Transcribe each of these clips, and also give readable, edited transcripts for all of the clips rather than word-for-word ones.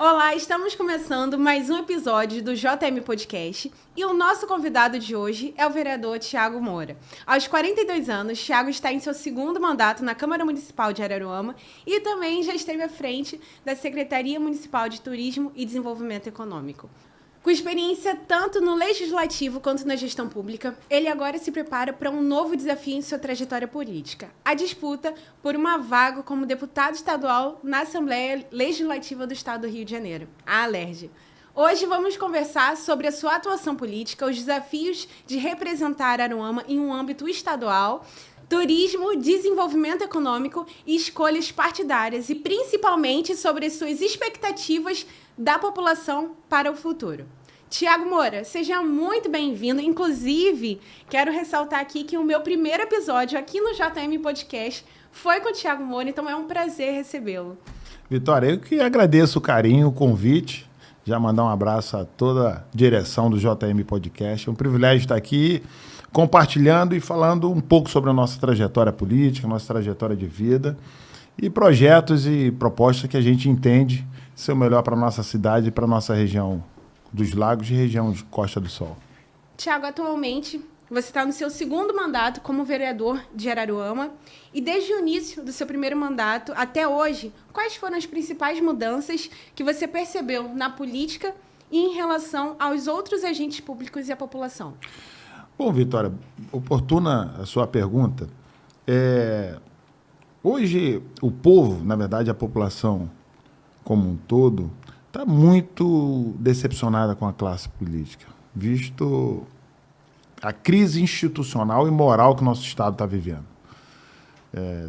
Olá, estamos começando mais um episódio do JM Podcast e o nosso convidado de hoje é o vereador Thiago Moura. Aos 42 anos, Thiago está em seu segundo mandato na Câmara Municipal de Araruama e também já esteve à frente da Secretaria Municipal de Turismo e Desenvolvimento Econômico. Com experiência tanto no legislativo quanto na gestão pública, ele agora se prepara para um novo desafio em sua trajetória política, a disputa por uma vaga como deputado estadual na Assembleia Legislativa do Estado do Rio de Janeiro, a ALERJ. Hoje vamos conversar sobre a sua atuação política, os desafios de representar Araruama em um âmbito estadual, turismo, desenvolvimento econômico e escolhas partidárias, e principalmente sobre as suas expectativas da população para o futuro. Thiago Moura, seja muito bem-vindo. Inclusive, quero ressaltar aqui que o meu primeiro episódio aqui no JM Podcast foi com o Thiago Moura, então é um prazer recebê-lo. Vitória, eu que agradeço o carinho, o convite, já mandar um abraço a toda a direção do JM Podcast. É um privilégio estar aqui compartilhando e falando um pouco sobre a nossa trajetória política, nossa trajetória de vida e projetos e propostas que a gente entende ser o melhor para a nossa cidade e para a nossa região dos Lagos e região de Costa do Sol. Thiago, atualmente você está no seu segundo mandato como vereador de Araruama e desde o início do seu primeiro mandato até hoje, quais foram as principais mudanças que você percebeu na política e em relação aos outros agentes públicos e à população? Bom, Vitória, oportuna a sua pergunta. Hoje, o povo, na verdade, a população como um todo, está muito decepcionada com a classe política, visto a crise institucional e moral que o nosso Estado está vivendo,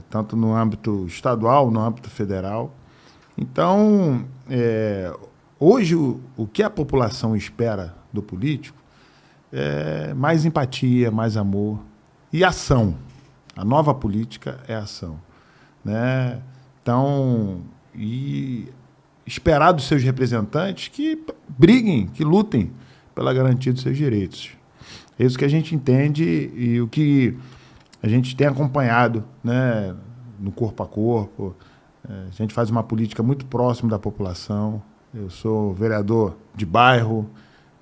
tanto no âmbito estadual, no âmbito federal. Então, hoje, o que a população espera do político é mais empatia, mais amor e ação. A nova política é ação, né? Então, esperar dos seus representantes que briguem, que lutem pela garantia dos seus direitos. É isso que a gente entende e o que a gente tem acompanhado, né, no corpo a corpo. A gente faz uma política muito próxima da população. Eu sou vereador de bairro,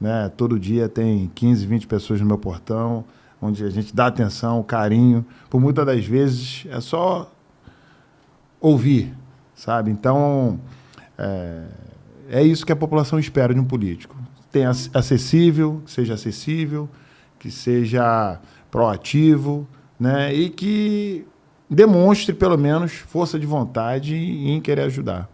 né, todo dia tem 15, 20 pessoas no meu portão, onde a gente dá atenção, carinho. Por muitas das vezes é só ouvir, sabe? Então, é isso que a população espera de um político. Que seja acessível, que seja proativo, né? E que demonstre, pelo menos, força de vontade em querer ajudar.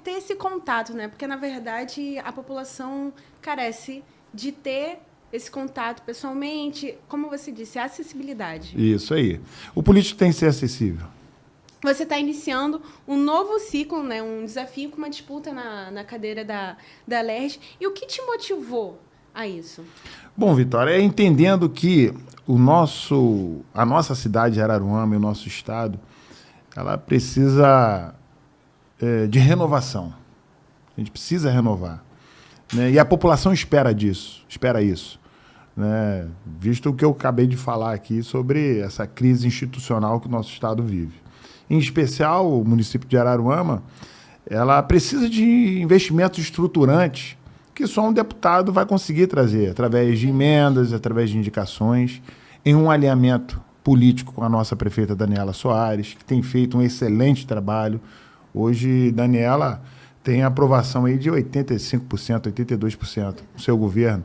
Ter esse contato, né? Porque, na verdade, a população carece de ter esse contato pessoalmente, como você disse, a acessibilidade. Isso aí. O político tem que ser acessível. Você está iniciando um novo ciclo, né? Um desafio com uma disputa na cadeira da LERJ. E o que te motivou a isso? Bom, Vitória, entendendo que a nossa cidade de Araruama e o nosso estado, ela precisa de renovação. A gente precisa renovar, né? E a população espera isso, né? Visto o que eu acabei de falar aqui sobre essa crise institucional que o nosso estado vive. Em especial, o município de Araruama, ela precisa de investimentos estruturantes que só um deputado vai conseguir trazer, através de emendas, através de indicações, em um alinhamento político com a nossa prefeita Daniela Soares, que tem feito um excelente trabalho. Hoje, Daniela tem aprovação aí de 85%, 82% no seu governo,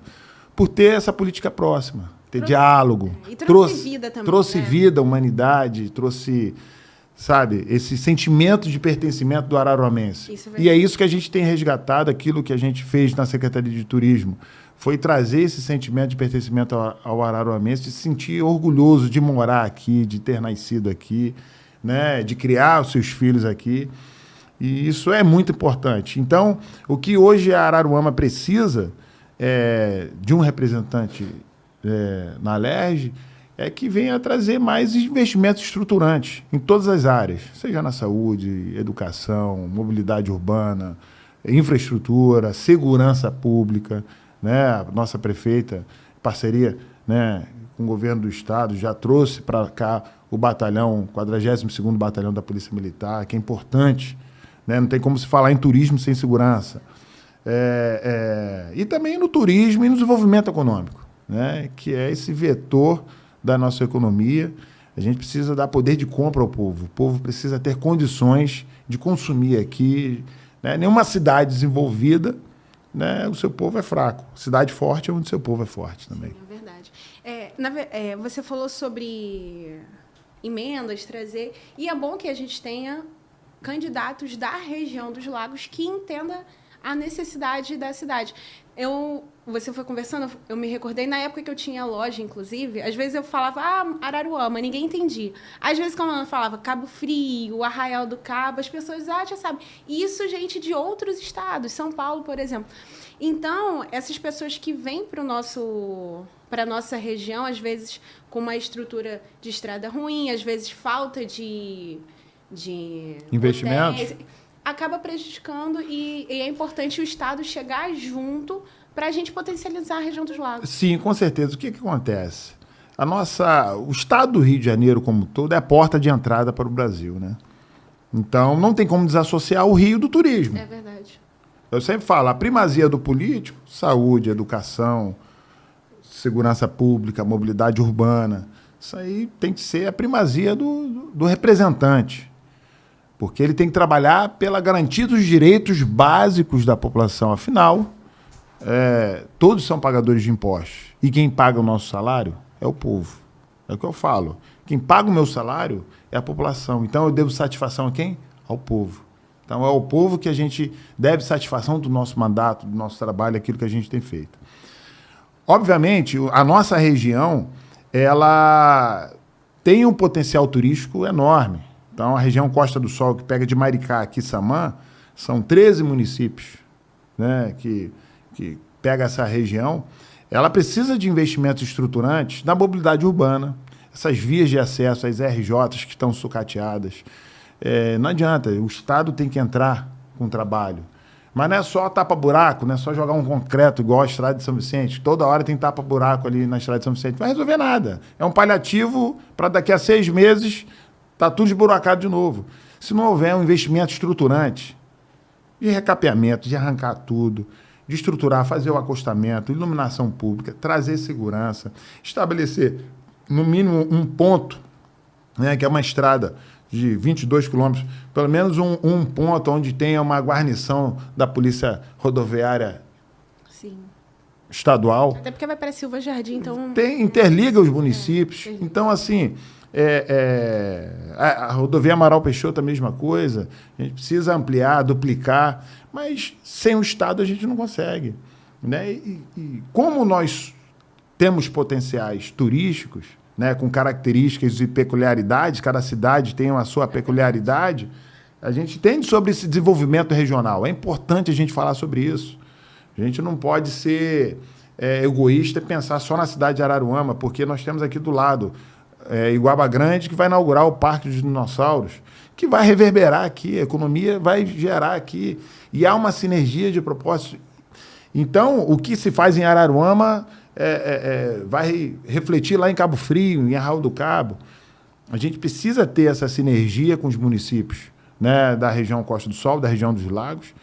por ter essa política próxima, ter diálogo. E trouxe vida também. Trouxe vida, humanidade, trouxe, sabe, esse sentimento de pertencimento do araruamense. E é isso que a gente tem resgatado, aquilo que a gente fez na Secretaria de Turismo, foi trazer esse sentimento de pertencimento ao araruamense, de se sentir orgulhoso de morar aqui, de ter nascido aqui, né, de criar os seus filhos aqui. E isso é muito importante. Então, o que hoje a Araruama precisa de um representante na LERJ é que venha trazer mais investimentos estruturantes em todas as áreas, seja na saúde, educação, mobilidade urbana, infraestrutura, segurança pública, né? A nossa prefeita, em parceria, né, com o governo do estado, já trouxe para cá o batalhão, 42º Batalhão da Polícia Militar, que é importante, né? Não tem como se falar em turismo sem segurança. E também no turismo e no desenvolvimento econômico, né? Que é esse vetor da nossa economia. A gente precisa dar poder de compra ao povo. O povo precisa ter condições de consumir aqui. Né? Nenhuma cidade desenvolvida, né, o seu povo é fraco. Cidade forte é onde o seu povo é forte também. Sim, é verdade. Você falou sobre emendas, trazer... E é bom que a gente tenha candidatos da região dos lagos que entenda a necessidade da cidade. Você foi conversando, eu me recordei, na época que eu tinha loja, inclusive, às vezes eu falava, Araruama, ninguém entendia. Às vezes, quando eu falava Cabo Frio, Arraial do Cabo, as pessoas, já sabem. E isso, gente de outros estados, São Paulo, por exemplo. Então, essas pessoas que vêm para a nossa região, às vezes com uma estrutura de estrada ruim, às vezes falta de investimentos, acaba prejudicando e é importante o Estado chegar junto para a gente potencializar a região dos lagos. Sim, com certeza. O que acontece? O Estado do Rio de Janeiro, como todo, é a porta de entrada para o Brasil, né? Então, não tem como desassociar o Rio do turismo. É verdade. Eu sempre falo, a primazia do político, saúde, educação, segurança pública, mobilidade urbana, isso aí tem que ser a primazia do representante. Porque ele tem que trabalhar pela garantia dos direitos básicos da população. Afinal, todos são pagadores de impostos. E quem paga o nosso salário é o povo. É o que eu falo. Quem paga o meu salário é a população. Então, eu devo satisfação a quem? Ao povo. Então, é ao povo que a gente deve satisfação do nosso mandato, do nosso trabalho, aquilo que a gente tem feito. Obviamente, a nossa região, ela tem um potencial turístico enorme. Então, a região Costa do Sol, que pega de Maricá a Quissamã, são 13 municípios, né, que pega essa região. Ela precisa de investimentos estruturantes na mobilidade urbana, essas vias de acesso, as RJs que estão sucateadas. Não adianta, o Estado tem que entrar com o trabalho. Mas não é só tapa-buraco, não é só jogar um concreto igual a Estrada de São Vicente. Toda hora tem tapa-buraco ali na Estrada de São Vicente. Não vai resolver nada. É um paliativo para daqui a 6 meses... Está tudo esburacado de novo. Se não houver um investimento estruturante, de recapeamento, de arrancar tudo, de estruturar, fazer o acostamento, iluminação pública, trazer segurança, estabelecer, no mínimo, um ponto, né, que é uma estrada de 22 quilômetros, pelo menos um ponto onde tenha uma guarnição da Polícia Rodoviária Sim. Estadual. Até porque vai para Silva Jardim, então... Interliga os municípios. Então, assim... a rodovia Amaral Peixoto, a mesma coisa. A gente precisa ampliar, duplicar, mas sem o Estado a gente não consegue. Né? E como nós temos potenciais turísticos, né, com características e peculiaridades, cada cidade tem a sua peculiaridade, a gente entende sobre esse desenvolvimento regional. É importante a gente falar sobre isso. A gente não pode ser egoísta e pensar só na cidade de Araruama, porque nós temos aqui do lado Iguaba Grande, que vai inaugurar o Parque dos Dinossauros, que vai reverberar aqui, a economia vai gerar aqui, e há uma sinergia de propósitos. Então, o que se faz em Araruama vai refletir lá em Cabo Frio, em Arraial do Cabo. A gente precisa ter essa sinergia com os municípios, né, da região Costa do Sol, da região dos Lagos,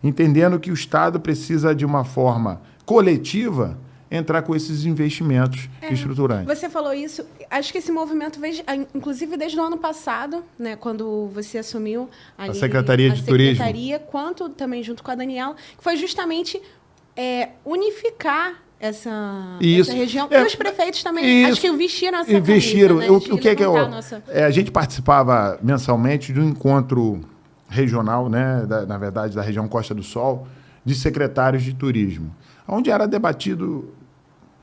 entendendo que o Estado precisa, de uma forma coletiva, entrar com esses investimentos estruturantes. Você falou isso, acho que esse movimento veio, inclusive, desde o ano passado, né, quando você assumiu a Secretaria de Turismo, quanto também junto com a Daniela, que foi justamente unificar essa região. E os prefeitos também, acho que investiram essa investiram. Camisa, né? O que é a gente participava mensalmente de um encontro regional, né, na verdade, da região Costa do Sol, de secretários de turismo, onde era debatido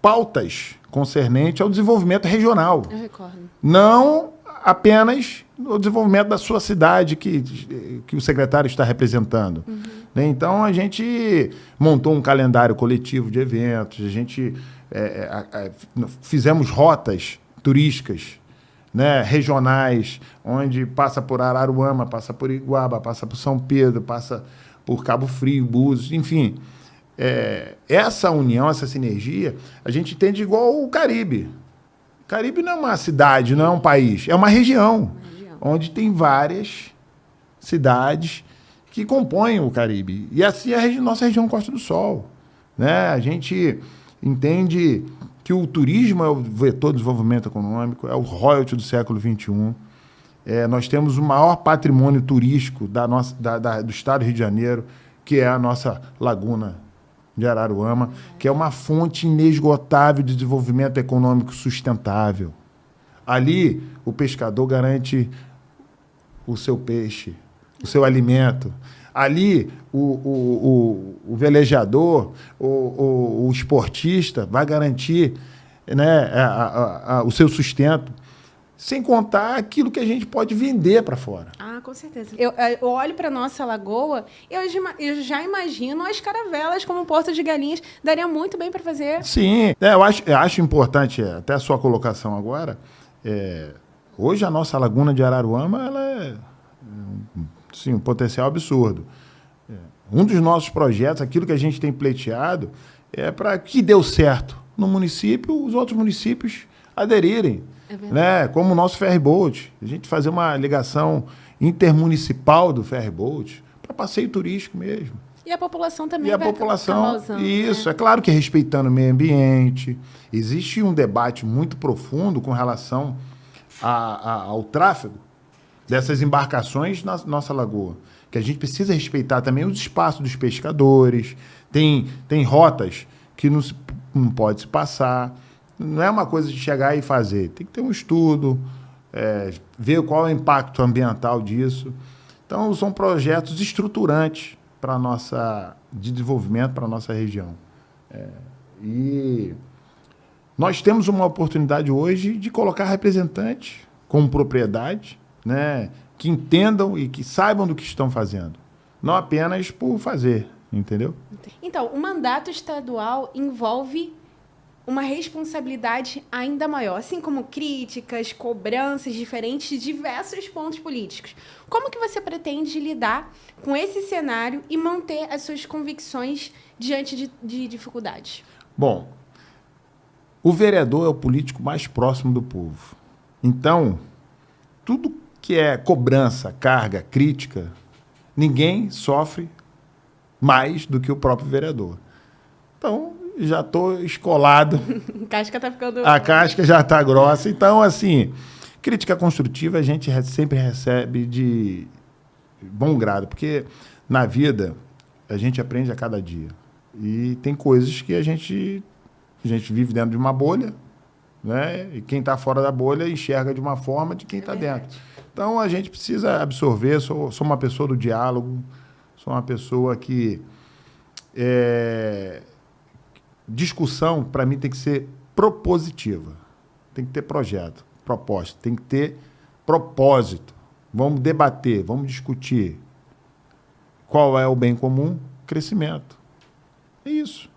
pautas concernentes ao desenvolvimento regional. Eu recordo. Não apenas o desenvolvimento da sua cidade que o secretário está representando. Uhum. Né? Então, a gente montou um calendário coletivo de eventos, a gente fizemos rotas turísticas, né, regionais, onde passa por Araruama, passa por Iguaba, passa por São Pedro, passa por Cabo Frio, Búzios, enfim... essa união, essa sinergia, a gente entende igual o Caribe. O Caribe não é uma cidade, não é um país, é uma região onde tem várias cidades que compõem o Caribe. E assim é a nossa região Costa do Sol. Né? A gente entende que o turismo é o vetor do desenvolvimento econômico, é o royalty do século XXI. Nós temos o maior patrimônio turístico do estado do Rio de Janeiro, que é a nossa Laguna de Araruama, que é uma fonte inesgotável de desenvolvimento econômico sustentável. Ali, o pescador garante o seu peixe, o seu alimento. Ali, o velejador, o esportista vai garantir, né, o seu sustento, sem contar aquilo que a gente pode vender para fora. Ah, com certeza. Eu olho para a nossa lagoa, eu já imagino as caravelas como um porto de galinhas. Daria muito bem para fazer. Sim, eu acho importante, até a sua colocação agora, hoje a nossa Laguna de Araruama ela é sim, um potencial absurdo. Um dos nossos projetos, aquilo que a gente tem pleiteado, é para que deu certo no município, os outros municípios aderirem. Né? Como o nosso ferryboat. A gente fazer uma ligação intermunicipal do ferryboat para passeio turístico mesmo. E a população também vai acabar usando. Isso, né? É claro que respeitando o meio ambiente. Existe um debate muito profundo com relação ao tráfego dessas embarcações na nossa lagoa. Que a gente precisa respeitar também os espaços dos pescadores. Tem rotas que não pode se passar. Não é uma coisa de chegar e fazer. Tem que ter um estudo, ver qual é o impacto ambiental disso. Então, são projetos estruturantes de desenvolvimento para a nossa região. E nós temos uma oportunidade hoje de colocar representantes com propriedade, né, que entendam e que saibam do que estão fazendo. Não apenas por fazer, entendeu? Então, o mandato estadual envolve uma responsabilidade ainda maior, assim como críticas, cobranças diferentes de diversos pontos políticos. Como que você pretende lidar com esse cenário e manter as suas convicções diante de dificuldades? Bom, o vereador é o político mais próximo do povo. Então, tudo que é cobrança, carga, crítica, ninguém sofre mais do que o próprio vereador. Então, já estou escolado. A casca já está grossa. Então, assim, crítica construtiva a gente sempre recebe de bom grado, porque na vida a gente aprende a cada dia. E tem coisas que a gente vive dentro de uma bolha, né? E quem está fora da bolha enxerga de uma forma de quem está dentro. Então, a gente precisa absorver. Sou uma pessoa do diálogo, sou uma pessoa que... discussão, para mim, tem que ser propositiva. Tem que ter projeto, proposta, tem que ter propósito. Vamos debater, vamos discutir qual é o bem comum, crescimento. É isso.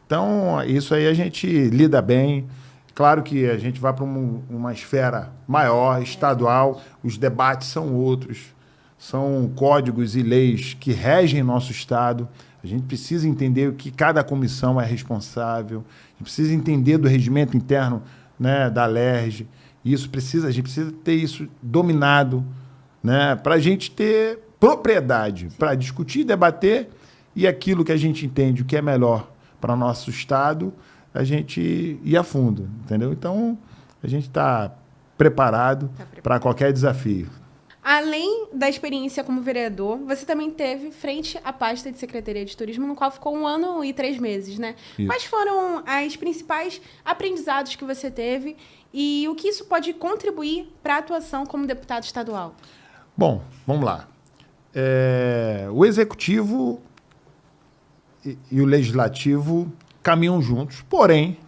Então, isso aí a gente lida bem. Claro que a gente vai para uma esfera maior, estadual, os debates são outros, são códigos e leis que regem nosso Estado. A gente precisa entender o que cada comissão é responsável, a gente precisa entender do regimento interno, né, da LERJ. A gente precisa ter isso dominado, né, para a gente ter propriedade para discutir, debater, e aquilo que a gente entende, o que é melhor para o nosso Estado, a gente ir a fundo, entendeu? Então, a gente está preparado para qualquer desafio. Além da experiência como vereador, você também teve frente à pasta de Secretaria de Turismo, no qual ficou 1 ano e 3 meses, né? Isso. Quais foram os principais aprendizados que você teve e o que isso pode contribuir para a atuação como deputado estadual? Bom, vamos lá. O Executivo e o Legislativo caminham juntos, porém,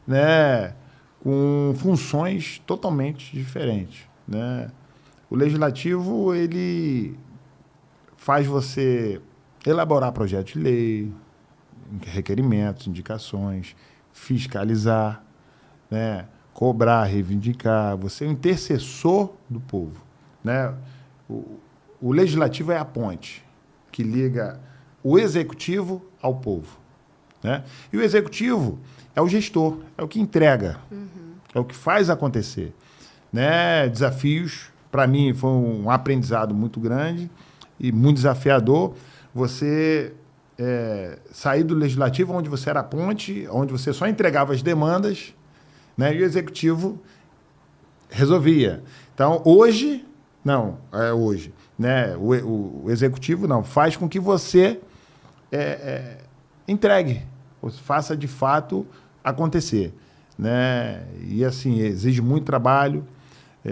né, com funções totalmente diferentes, né? O Legislativo, ele faz você elaborar projetos de lei, requerimentos, indicações, fiscalizar, né, cobrar, reivindicar. Você é o intercessor do povo, né? O Legislativo é a ponte que liga o Executivo ao povo, né? E o Executivo é o gestor, é o que entrega, é o que faz acontecer, né? Desafios. Para mim, foi um aprendizado muito grande. e muito desafiador você sair do legislativo, onde você era ponte, onde você só entregava as demandas, né, e o executivo resolvia. Então, hoje, né, o executivo faz com que você entregue, faça de fato acontecer, né? E assim, exige muito trabalho.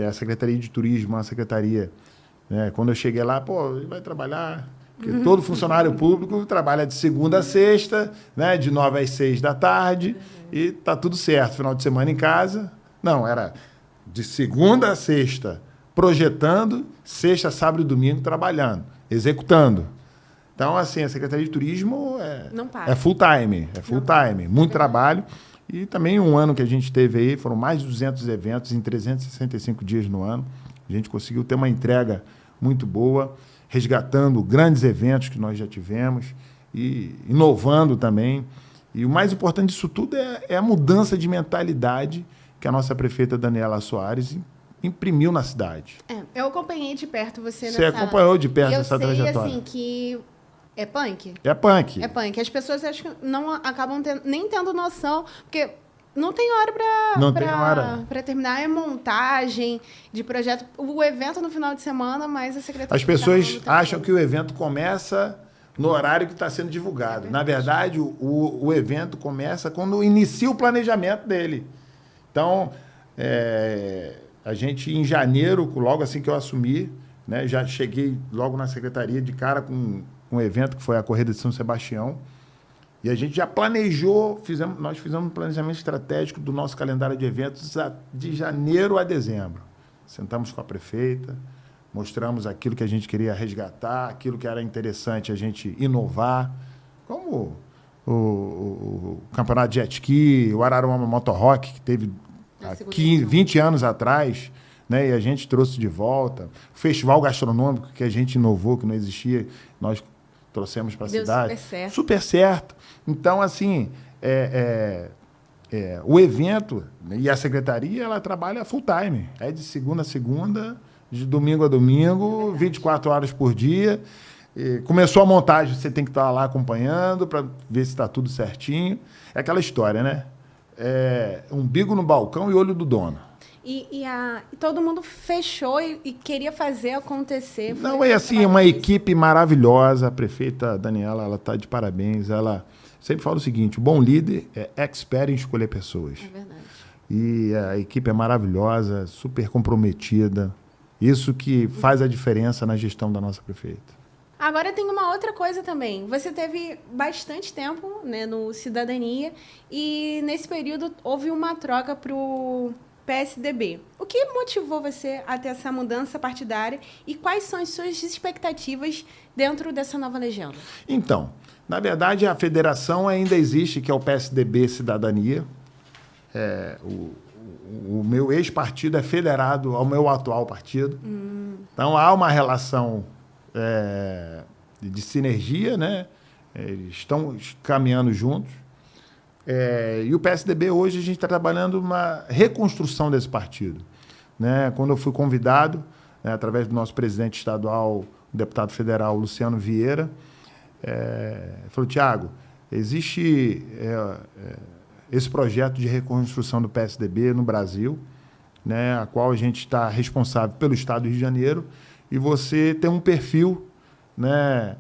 A Secretaria de Turismo, a secretaria, né, quando eu cheguei lá, ele vai trabalhar, porque todo funcionário público trabalha de segunda a sexta, né, de 9 às 6 da tarde, e tá tudo certo, final de semana em casa. Não, era de segunda a sexta projetando, sexta, sábado e domingo trabalhando, executando. Então, assim, a Secretaria de Turismo é full time, muito trabalho. E também um ano que a gente teve aí, foram mais de 200 eventos em 365 dias no ano. A gente conseguiu ter uma entrega muito boa, resgatando grandes eventos que nós já tivemos e inovando também. E o mais importante disso tudo é a mudança de mentalidade que a nossa prefeita Daniela Soares imprimiu na cidade. Eu acompanhei de perto você nessa... Você acompanhou de perto essa trajetória. Eu sei, assim, que... É punk? É punk. É punk. As pessoas acho que não acabam nem tendo noção, porque não tem hora para terminar. É montagem de projeto. O evento no final de semana, mas a secretaria... As pessoas acham que o evento começa no horário que está sendo divulgado. Na verdade, o evento começa quando inicia o planejamento dele. Então, a gente, em janeiro, logo assim que eu assumi, né, já cheguei logo na secretaria de cara com um evento que foi a Corrida de São Sebastião, e a gente já planejou, nós fizemos um planejamento estratégico do nosso calendário de eventos de janeiro a dezembro. Sentamos com a prefeita, mostramos aquilo que a gente queria resgatar, aquilo que era interessante a gente inovar, como o campeonato de jet ski, o Araruama Motor Rock, que teve 20 anos atrás, né, e a gente trouxe de volta. O festival gastronômico que a gente inovou, que não existia, nós trouxemos para a cidade. Super certo. Então, assim, o evento e a secretaria, ela trabalha full time. É de segunda a segunda, de domingo a domingo, 24 horas por dia. Começou a montagem, você tem que estar lá acompanhando para ver se está tudo certinho. É aquela história, né? Umbigo no balcão e olho do dono. E todo mundo fechou e queria fazer acontecer. Não, é assim, uma equipe maravilhosa. A prefeita Daniela, ela está de parabéns. Ela sempre fala o seguinte, o bom líder é expert em escolher pessoas. É verdade. E a equipe é maravilhosa, super comprometida. Isso que faz a diferença na gestão da nossa prefeita. Agora tem uma outra coisa também. Você teve bastante tempo, né, no Cidadania e nesse período houve uma troca para o PSDB. O que motivou você a ter essa mudança partidária e quais são as suas expectativas dentro dessa nova legenda? Então, na verdade, a federação ainda existe, que é o PSDB Cidadania. O meu ex-partido é federado ao meu atual partido. Então, há uma relação de sinergia, né? Eles estão caminhando juntos. E o PSDB, hoje, a gente está trabalhando uma reconstrução desse partido. Né? Quando eu fui convidado, né, através do nosso presidente estadual, o deputado federal Luciano Vieira, falou, Tiago, existe esse projeto de reconstrução do PSDB no Brasil, né, a qual a gente está responsável pelo Estado do Rio de Janeiro, e você tem um perfil, né,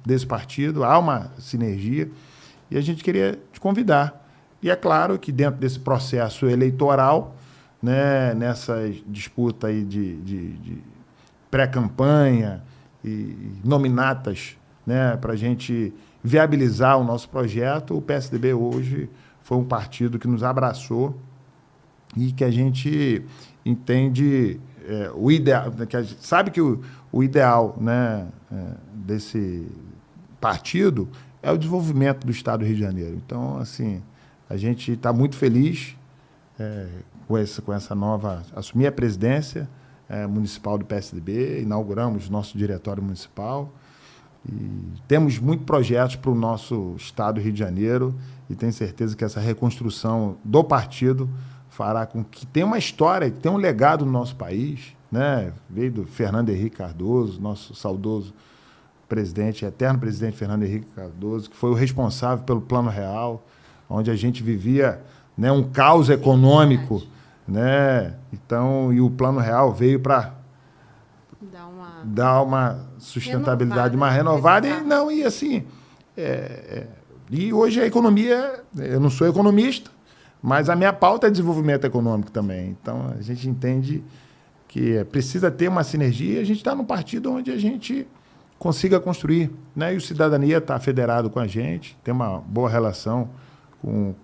desse partido, há uma sinergia, e a gente queria te convidar. E é claro que dentro desse processo eleitoral, né, nessa disputa aí de pré-campanha e nominatas, né, para a gente viabilizar o nosso projeto, o PSDB hoje foi um partido que nos abraçou e que a gente entende o ideal, que a gente sabe que o ideal, né, desse partido é o desenvolvimento do Estado do Rio de Janeiro. Então, assim, a gente está muito feliz com essa nova... Assumir a presidência municipal do PSDB, inauguramos nosso diretório municipal e temos muitos projetos para o nosso Estado do Rio de Janeiro e tenho certeza que essa reconstrução do partido fará com que tenha uma história, que tenha um legado no nosso país, né? Veio do Fernando Henrique Cardoso, nosso saudoso presidente, eterno presidente Fernando Henrique Cardoso, que foi o responsável pelo Plano Real, onde a gente vivia, né, um caos econômico, né? Então, e o Plano Real veio para dar uma sustentabilidade, uma renovada. E assim, e hoje a economia, eu não sou economista, mas a minha pauta é desenvolvimento econômico também. Então, a gente entende que precisa ter uma sinergia. A gente está num partido onde a gente consiga construir, né? E o Cidadania está federado com a gente, tem uma boa relação com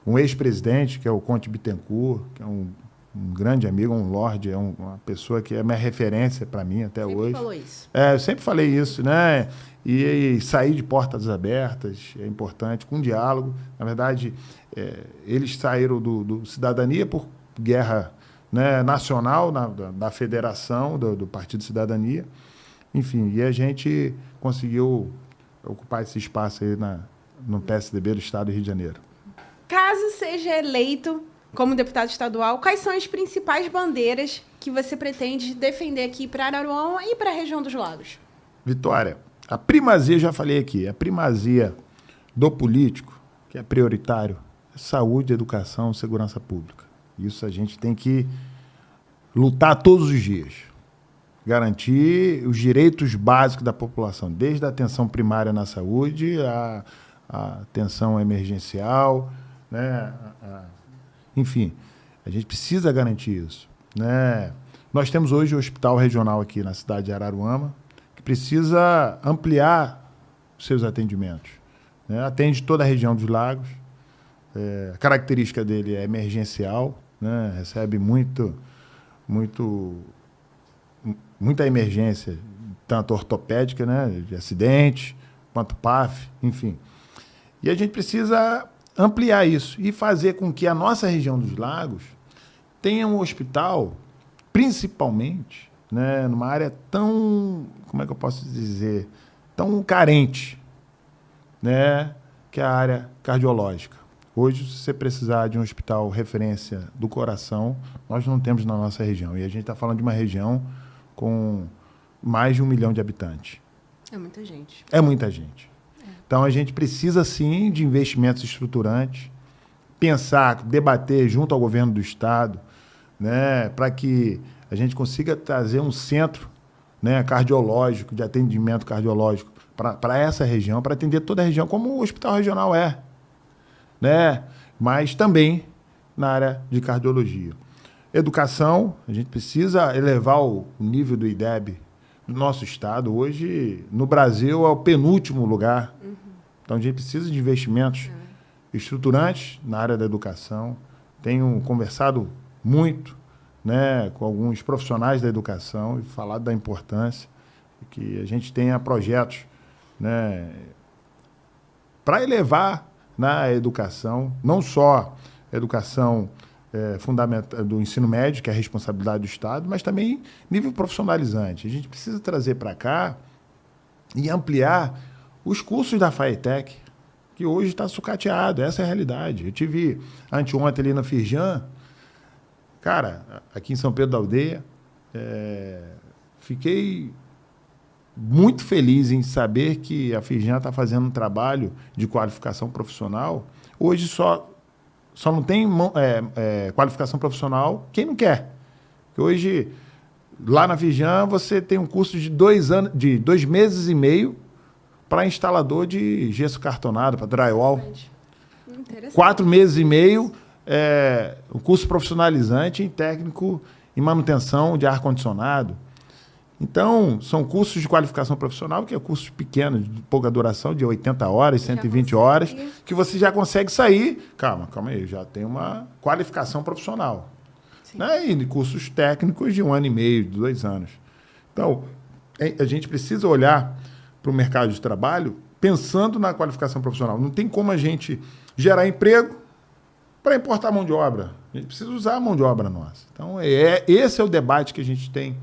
um ex-presidente, que é o Conte Bittencourt, que é um grande amigo, um lorde, é uma pessoa que é minha referência para mim até hoje. Sempre falou isso. Eu sempre falei isso, né? E sair de portas abertas é importante, com diálogo. Na verdade, eles saíram do Cidadania por guerra, né, nacional, da federação, do Partido Cidadania. Enfim, e a gente conseguiu ocupar esse espaço aí no PSDB do Estado do Rio de Janeiro. Caso seja eleito como deputado estadual, quais são as principais bandeiras que você pretende defender aqui para Araruama e para a região dos Lagos? Vitória, a primazia, já falei aqui, a primazia do político, que é prioritário, é saúde, educação, segurança pública. Isso a gente tem que lutar todos os dias. Garantir os direitos básicos da população, desde a atenção primária na saúde, a atenção emergencial, né? Enfim, a gente precisa garantir isso, né? Nós temos hoje o hospital regional aqui na cidade de Araruama, que precisa ampliar seus atendimentos, né? Atende toda a região dos Lagos, a característica dele é emergencial, né? Recebe muita emergência, tanto ortopédica, né, de acidente, quanto PAF, enfim. E a gente precisa ampliar isso e fazer com que a nossa região dos Lagos tenha um hospital, principalmente, né, numa área tão, como é que eu posso dizer, tão carente, né, que é a área cardiológica. Hoje, se você precisar de um hospital referência do coração, nós não temos na nossa região. E a gente está falando de uma região com mais de 1 milhão de habitantes. É muita gente. É muita gente. Então, a gente precisa, sim, de investimentos estruturantes, pensar, debater junto ao governo do Estado, né, para que a gente consiga trazer um centro, né, cardiológico, de atendimento cardiológico para essa região, para atender toda a região, como o hospital regional é, né, mas também na área de cardiologia. Educação, a gente precisa elevar o nível do IDEB do nosso estado. Hoje, no Brasil, é o penúltimo lugar. Uhum. Então, a gente precisa de investimentos estruturantes na área da educação. Tenho conversado muito, né, com alguns profissionais da educação e falado da importância que a gente tenha projetos, né, para elevar na educação, não só a educação fundamental do ensino médio, que é a responsabilidade do Estado, mas também nível profissionalizante. A gente precisa trazer para cá e ampliar os cursos da FAETEC, que hoje está sucateado. Essa é a realidade. Eu tive anteontem ali na Firjan, cara, aqui em São Pedro da Aldeia, fiquei muito feliz em saber que a Firjan está fazendo um trabalho de qualificação profissional. Hoje só não tem qualificação profissional quem não quer. Hoje, lá na Firjan, você tem um curso de 2 meses e meio para instalador de gesso cartonado, para drywall. 4 meses e meio, um curso profissionalizante em técnico em manutenção de ar-condicionado. Então, são cursos de qualificação profissional, que é cursos pequenos, de pouca duração, de 80 horas, 120 horas, que você já consegue sair. Calma aí, já tem uma qualificação profissional. Né? E cursos técnicos de 1 ano e meio, de 2 anos. Então, a gente precisa olhar para o mercado de trabalho pensando na qualificação profissional. Não tem como a gente gerar emprego para importar mão de obra. A gente precisa usar a mão de obra nossa. Então, esse é o debate que a gente tem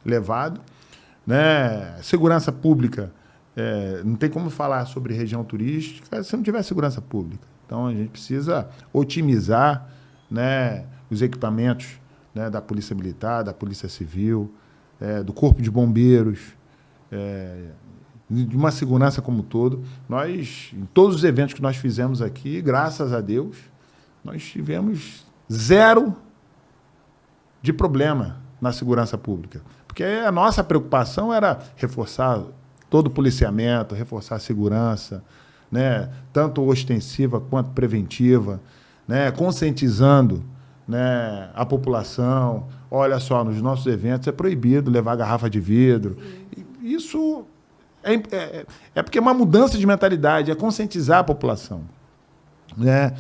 levado, né? Segurança pública, não tem como falar sobre região turística se não tiver segurança pública. Então, a gente precisa otimizar, né, os equipamentos né, da Polícia Militar, da Polícia Civil, do Corpo de Bombeiros, de uma segurança como um todo. Nós, em todos os eventos que nós fizemos aqui, graças a Deus, nós tivemos 0 de problema na segurança pública. Porque a nossa preocupação era reforçar todo o policiamento, reforçar a segurança, né, tanto ostensiva quanto preventiva, né, conscientizando, né, a população. Olha só, nos nossos eventos é proibido levar garrafa de vidro. Isso é porque é uma mudança de mentalidade, é conscientizar a população, né?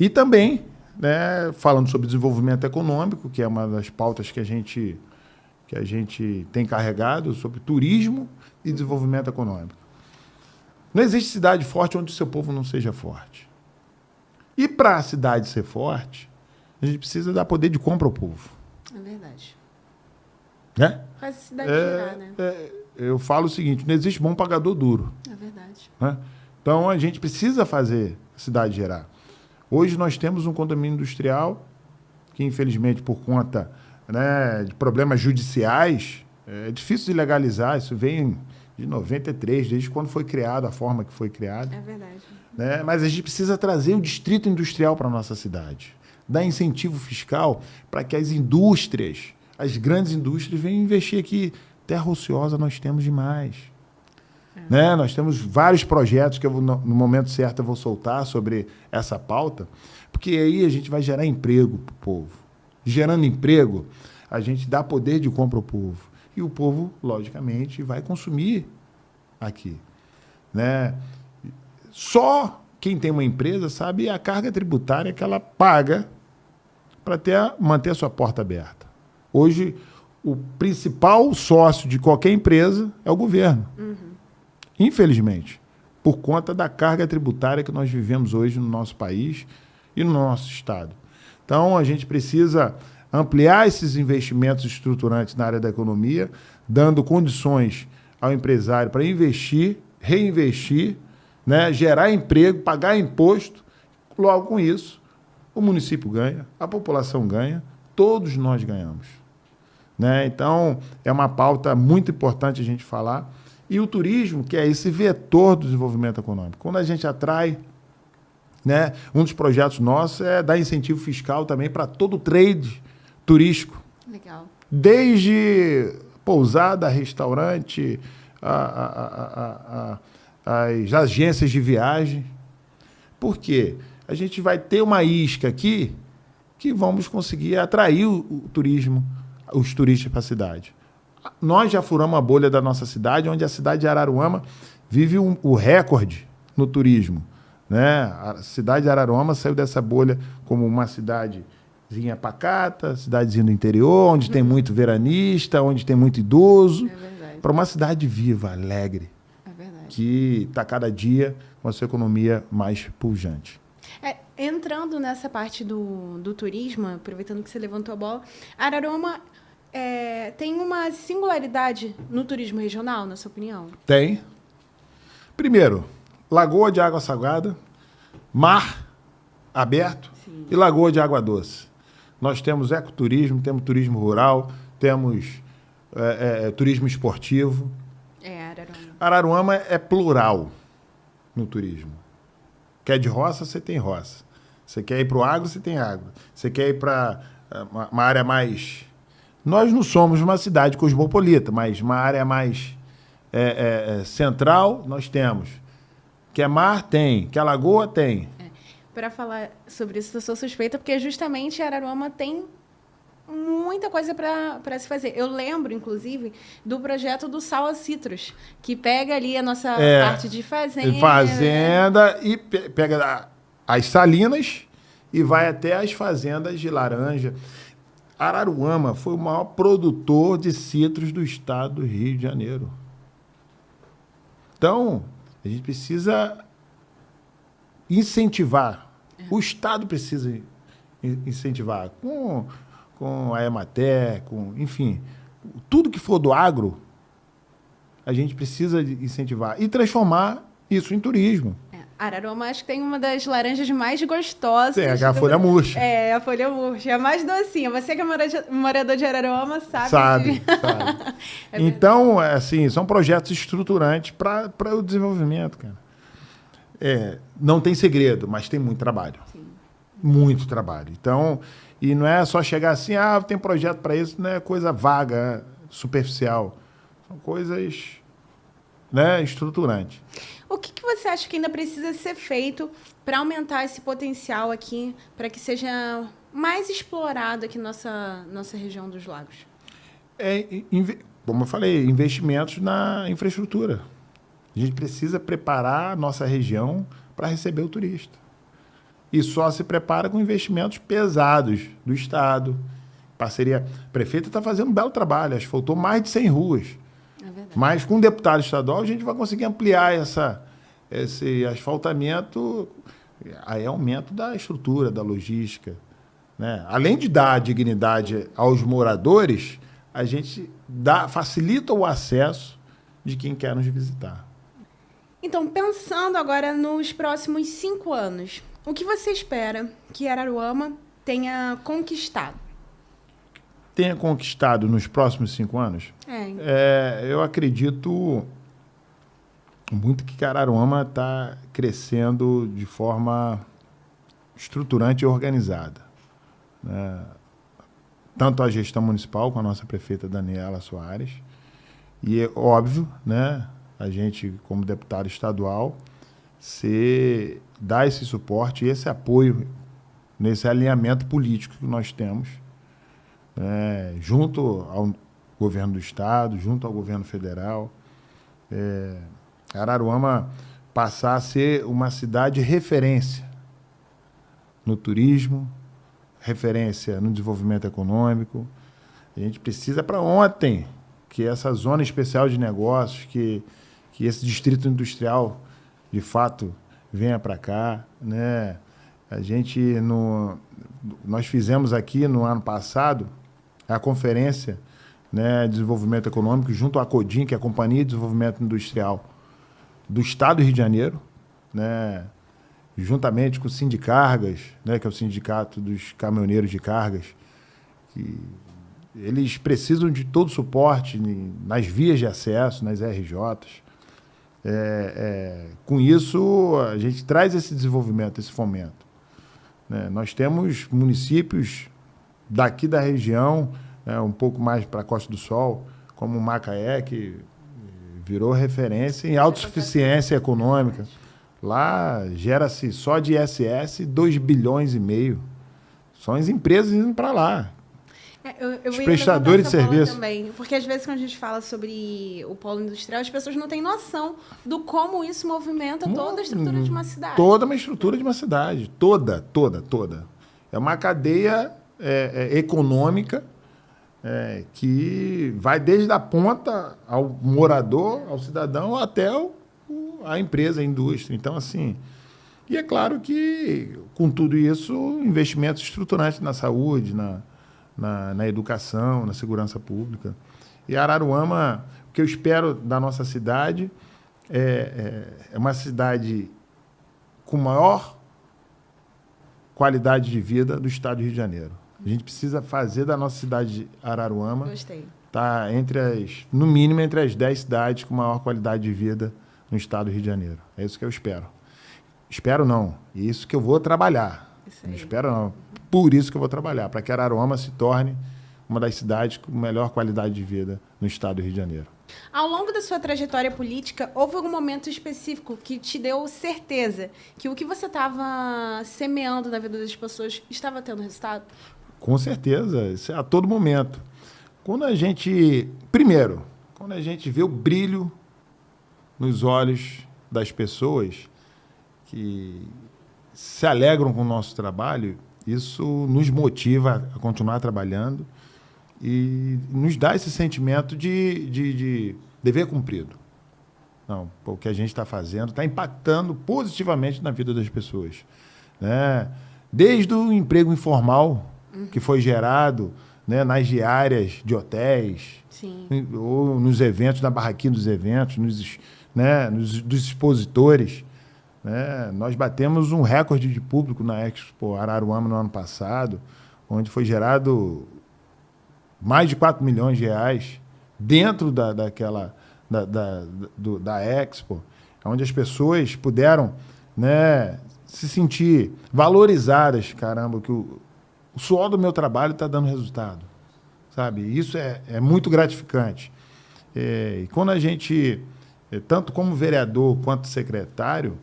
E também, né, falando sobre desenvolvimento econômico, que é uma das pautas que a gente tem carregado, sobre turismo e desenvolvimento econômico. Não existe cidade forte onde o seu povo não seja forte. E para a cidade ser forte, a gente precisa dar poder de compra ao povo. É verdade. Né? Faz a cidade girar, né? Eu falo o seguinte, não existe bom pagador duro. É verdade. Né? Então, a gente precisa fazer a cidade girar. Hoje nós temos um condomínio industrial que, infelizmente, por conta, né, de problemas judiciais, é difícil de legalizar. Isso vem de 93, desde quando foi criado, a forma que foi criado. É verdade. Né? Mas a gente precisa trazer o distrito industrial para a nossa cidade. Dar incentivo fiscal para que as indústrias, as grandes indústrias, venham investir aqui. Terra ociosa nós temos demais. Né? Nós temos vários projetos que eu no momento certo eu vou soltar sobre essa pauta, porque aí a gente vai gerar emprego para o povo. Gerando emprego, a gente dá poder de compra ao povo. E o povo, logicamente, vai consumir aqui. Né? Só quem tem uma empresa sabe a carga tributária que ela paga para manter a sua porta aberta. Hoje, o principal sócio de qualquer empresa é o governo. Infelizmente, por conta da carga tributária que nós vivemos hoje no nosso país e no nosso estado. Então, a gente precisa ampliar esses investimentos estruturantes na área da economia, dando condições ao empresário para investir, reinvestir, né, gerar emprego, pagar imposto. Logo com isso, o município ganha, a população ganha, todos nós ganhamos. Né? Então, é uma pauta muito importante a gente falar. E o turismo, que é esse vetor do desenvolvimento econômico. Quando a gente atrai, né, um dos projetos nossos é dar incentivo fiscal também para todo o trade turístico. Legal. Desde pousada, restaurante, as agências de viagem. Por quê? A gente vai ter uma isca aqui que vamos conseguir atrair o turismo, os turistas para a cidade. Nós já furamos a bolha da nossa cidade, onde a cidade de Araruama vive o recorde no turismo. Né? A cidade de Araruama saiu dessa bolha como uma cidadezinha pacata, cidadezinha do interior, onde tem muito veranista, onde tem muito idoso, para uma cidade viva, alegre, que está cada dia com a sua economia mais pujante. Entrando nessa parte do turismo, aproveitando que você levantou a bola, Araruama tem uma singularidade no turismo regional, na sua opinião? Tem. Primeiro, lagoa de água salgada, mar aberto. Sim. E lagoa de água doce. Nós temos ecoturismo, temos turismo rural, temos turismo esportivo. Araruama. Araruama é plural no turismo. Quer de roça, você tem roça. Você quer ir para o agro, você tem agro. Você quer ir para uma área mais... Nós não somos uma cidade cosmopolita, mas uma área mais central, nós temos. Quer mar, tem. Quer lagoa, tem. Para falar sobre isso, eu sou suspeita, porque justamente Araruama tem muita coisa para se fazer. Eu lembro, inclusive, do projeto do Sal Citrus, que pega ali a nossa parte de fazenda. Fazenda e pega as salinas e vai até as fazendas de laranja. Araruama foi o maior produtor de citros do estado do Rio de Janeiro. Então, a gente precisa incentivar. O estado precisa incentivar com a Emater, enfim, tudo que for do agro, a gente precisa incentivar e transformar isso em turismo. Araruama, acho que tem uma das laranjas mais gostosas. É, a folha murcha. É, a folha murcha. É a mais docinha. Você que é morador de Araruama sabe. Sabe. Então, assim, são projetos estruturantes para o desenvolvimento, cara. Não tem segredo, mas tem muito trabalho. Sim. Muito trabalho. Então, e não é só chegar assim, tem projeto para isso, não é coisa vaga, superficial. São coisas, né, estruturantes. O que você acha que ainda precisa ser feito para aumentar esse potencial aqui, para que seja mais explorado aqui na nossa região dos lagos? Como eu falei, investimentos na infraestrutura. A gente precisa preparar a nossa região para receber o turista. E só se prepara com investimentos pesados do Estado. Parceria. A prefeita está fazendo um belo trabalho, asfaltou mais de 100 ruas. Mas com o deputado estadual a gente vai conseguir ampliar esse asfaltamento, aí aumento da estrutura, da logística. Né? Além de dar dignidade aos moradores, a gente facilita o acesso de quem quer nos visitar. Então, pensando agora nos próximos 5 anos, o que você espera que Araruama tenha conquistado? Tenha conquistado nos próximos 5 anos? Eu acredito muito que Araruama está crescendo de forma estruturante e organizada. Né? Tanto a gestão municipal, com a nossa prefeita Daniela Soares, e é óbvio, né, a gente, como deputado estadual, dar esse suporte e esse apoio nesse alinhamento político que nós temos, junto ao governo do Estado, junto ao governo federal. Araruama passar a ser uma cidade referência no turismo, referência no desenvolvimento econômico. A gente precisa para ontem que essa zona especial de negócios, que esse distrito industrial, de fato, venha para cá, né? Nós fizemos aqui no ano passado a conferência, né, de desenvolvimento econômico junto à CODIM, que é a Companhia de Desenvolvimento Industrial do Estado do Rio de Janeiro, né, juntamente com o Sindicargas, né, que é o Sindicato dos Caminhoneiros de Cargas, que eles precisam de todo o suporte nas vias de acesso, nas RJs. Com isso, a gente traz esse desenvolvimento, esse fomento. Né? Nós temos municípios daqui da região, um pouco mais para a Costa do Sol, como Macaé, que virou referência em autossuficiência econômica. Lá gera-se só de ISS 2,5 bilhões. São as empresas indo para lá. Os prestadores de serviço. Também, porque às vezes quando a gente fala sobre o polo industrial, as pessoas não têm noção do como isso movimenta toda a estrutura de uma cidade. Toda uma estrutura de uma cidade. Toda. É uma cadeia econômica que vai desde a ponta ao morador, ao cidadão, até a empresa, a indústria. Então, assim... E é claro que, com tudo isso, investimentos estruturantes na saúde, na educação, na segurança pública. E Araruama, o que eu espero da nossa cidade é uma cidade com maior qualidade de vida do estado do Rio de Janeiro. A gente precisa fazer da nossa cidade de Araruama tá no mínimo entre as 10 cidades com maior qualidade de vida no estado do Rio de Janeiro. É isso que eu espero. Espero não. É isso que eu vou trabalhar. Não espero não. Por isso que eu vou trabalhar, para que Araruama se torne uma das cidades com melhor qualidade de vida no estado do Rio de Janeiro. Ao longo da sua trajetória política, houve algum momento específico que te deu certeza que o que você estava semeando na vida das pessoas estava tendo resultado? Com certeza, isso é a todo momento. Quando a gente vê o brilho nos olhos das pessoas que se alegram com o nosso trabalho, isso nos motiva a continuar trabalhando e nos dá esse sentimento de dever cumprido. Não, o que a gente está fazendo está impactando positivamente na vida das pessoas. Né? Desde o emprego informal que foi gerado, né, nas diárias de hotéis, ou nos eventos, na barraquinha dos eventos, dos expositores. né? Nós batemos um recorde de público na Expo Araruama no ano passado, onde foi gerado mais de 4 milhões de reais dentro da Expo, onde as pessoas puderam, né, se sentir valorizadas. Caramba, que o suor do meu trabalho está dando resultado, sabe? Isso é muito gratificante. E quando a gente, tanto como vereador quanto secretário,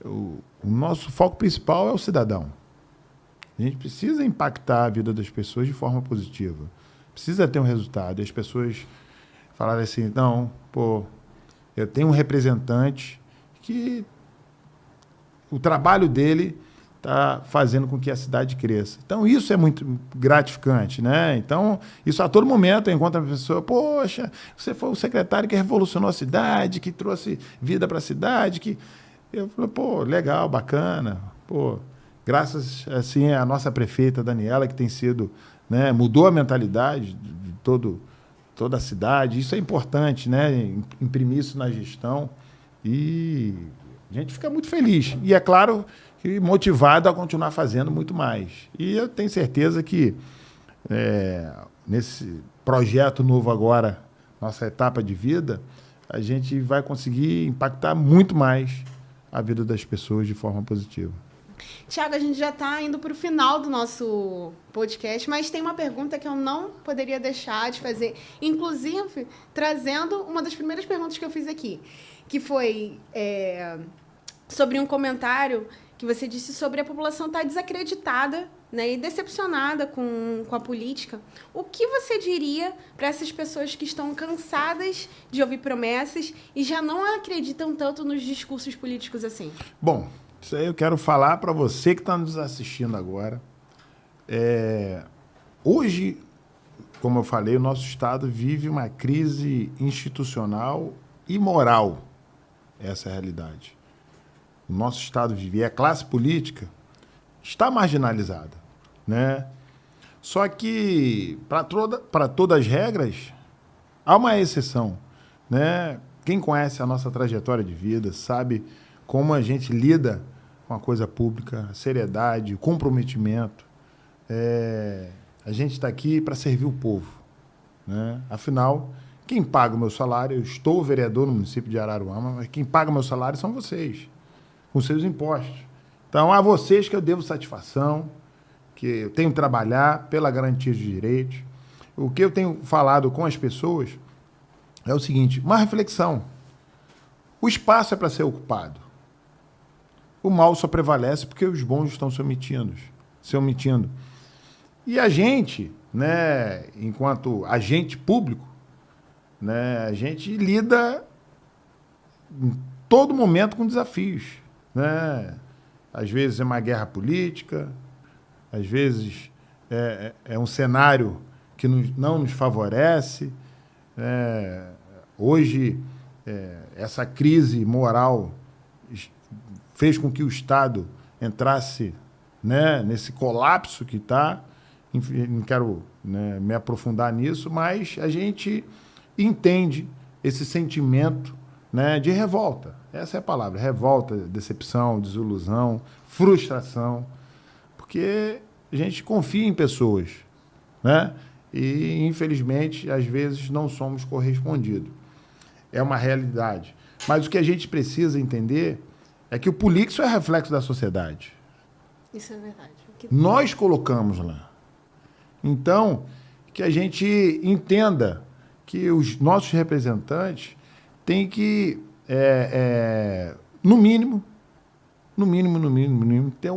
o nosso foco principal é o cidadão. A gente precisa impactar a vida das pessoas de forma positiva. Precisa ter um resultado. E as pessoas falarem assim, não, pô, eu tenho um representante que o trabalho dele está fazendo com que a cidade cresça. Então, isso é muito gratificante, né? Então, isso a todo momento eu encontro a pessoa, poxa, você foi o secretário que revolucionou a cidade, que trouxe vida para a cidade, que... Eu falo, pô, legal, bacana, pô, graças, assim, à nossa prefeita Daniela, que tem sido, né, mudou a mentalidade de toda a cidade. Isso é importante, né? Imprimir isso na gestão e a gente fica muito feliz. E é claro que motivado a continuar fazendo muito mais. E eu tenho certeza que nesse projeto novo agora, nossa etapa de vida, a gente vai conseguir impactar muito mais a vida das pessoas de forma positiva. Tiago, a gente já está indo para o final do nosso podcast, mas tem uma pergunta que eu não poderia deixar de fazer, inclusive trazendo uma das primeiras perguntas que eu fiz aqui, que foi sobre um comentário que você disse sobre a população estar desacreditada, né, e decepcionada com a política. O que você diria para essas pessoas que estão cansadas de ouvir promessas e já não acreditam tanto nos discursos políticos assim? Bom, isso aí eu quero falar para você que está nos assistindo agora. Hoje, como eu falei, o nosso Estado vive uma crise institucional e moral. Essa é a realidade. O nosso Estado vive, e a classe política está marginalizada, né? Só que, para todas as regras, há uma exceção, né? Quem conhece a nossa trajetória de vida sabe como a gente lida com a coisa pública, a seriedade, o comprometimento. A gente está aqui para servir o povo, né? Afinal, quem paga o meu salário, eu estou vereador no município de Araruama, mas quem paga o meu salário são vocês, com seus impostos. Então, a vocês que eu devo satisfação, que eu tenho que trabalhar pela garantia de direitos. O que eu tenho falado com as pessoas é o seguinte, uma reflexão. O espaço é para ser ocupado. O mal só prevalece porque os bons estão se omitindo. E a gente, né, enquanto agente público, né, a gente lida em todo momento com desafios, né? Às vezes é uma guerra política, às vezes é um cenário que não nos favorece. Hoje, essa crise moral fez com que o Estado entrasse, né, nesse colapso que está. Não quero, né, me aprofundar nisso, mas a gente entende esse sentimento, né, de revolta. Essa é a palavra, revolta, decepção, desilusão, frustração, porque a gente confia em pessoas, né? E, infelizmente, às vezes não somos correspondidos. É uma realidade. Mas o que a gente precisa entender é que o político é reflexo da sociedade. Isso é verdade. Nós colocamos lá. Então, que a gente entenda que os nossos representantes têm que, no mínimo, ter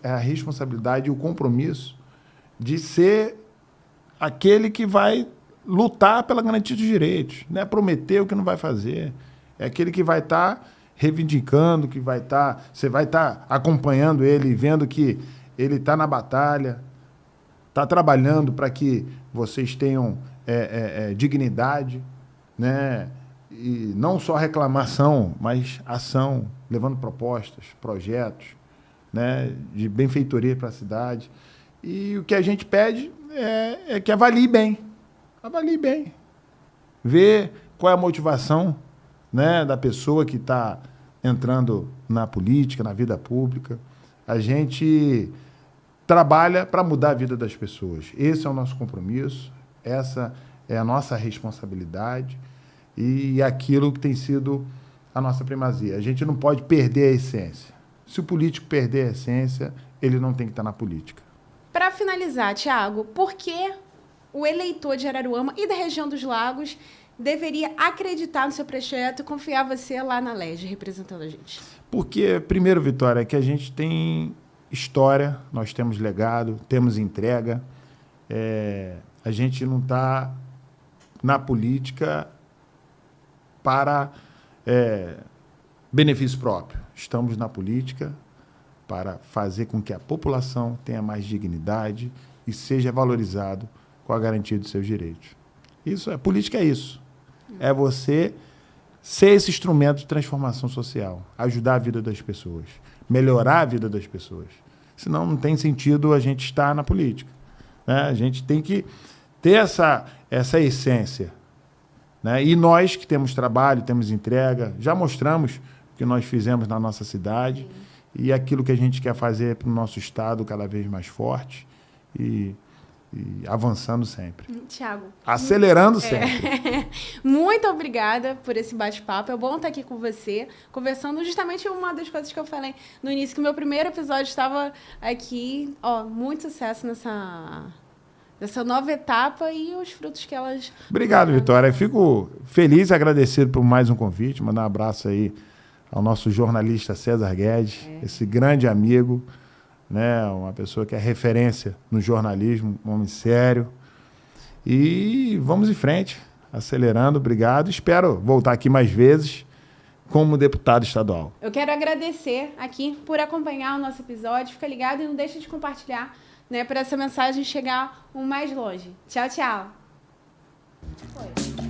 a responsabilidade e o compromisso de ser aquele que vai lutar pela garantia dos direitos. Não é prometer o que não vai fazer. É aquele que vai estar reivindicando, que vai estar... Você vai estar acompanhando ele, vendo que ele está na batalha, está trabalhando para que vocês tenham dignidade, né? E não só reclamação, mas ação, levando propostas, projetos, né, de benfeitoria para a cidade. E o que a gente pede é que avalie bem. Ver qual é a motivação, né, da pessoa que está entrando na política, na vida pública. A gente trabalha para mudar a vida das pessoas. Esse é o nosso compromisso, essa é a nossa responsabilidade e aquilo que tem sido a nossa primazia. A gente não pode perder a essência. Se o político perder a essência, ele não tem que estar na política. Para finalizar, Thiago, por que o eleitor de Araruama e da região dos Lagos deveria acreditar no seu projeto e confiar você lá na LERJ, representando a gente? Porque, primeiro, Vitória, que a gente tem história, nós temos legado, temos entrega. A gente não está na política para benefício próprio. Estamos na política para fazer com que a população tenha mais dignidade e seja valorizado com a garantia dos seus direitos. Política é isso. É você ser esse instrumento de transformação social, ajudar a vida das pessoas, melhorar a vida das pessoas. Senão não tem sentido a gente estar na política, né? A gente tem que ter essa essência, né? E nós que temos trabalho, temos entrega, já mostramos o que nós fizemos na nossa cidade. Sim. E aquilo que a gente quer fazer para o nosso estado cada vez mais forte e avançando sempre. Thiago. Acelerando sempre. Muito obrigada por esse bate-papo. É bom estar aqui com você, conversando justamente uma das coisas que eu falei no início, que o meu primeiro episódio estava aqui. Muito sucesso nessa nova etapa e os frutos que elas... Obrigado, Vitória. Eu fico feliz e agradecido por mais um convite. Mandar um abraço aí ao nosso jornalista César Guedes, esse grande amigo, né? Uma pessoa que é referência no jornalismo, um homem sério. E vamos em frente, acelerando. Obrigado. Espero voltar aqui mais vezes como deputado estadual. Eu quero agradecer aqui por acompanhar o nosso episódio. Fica ligado e não deixa de compartilhar, né, para essa mensagem chegar o mais longe. Tchau, tchau. Foi.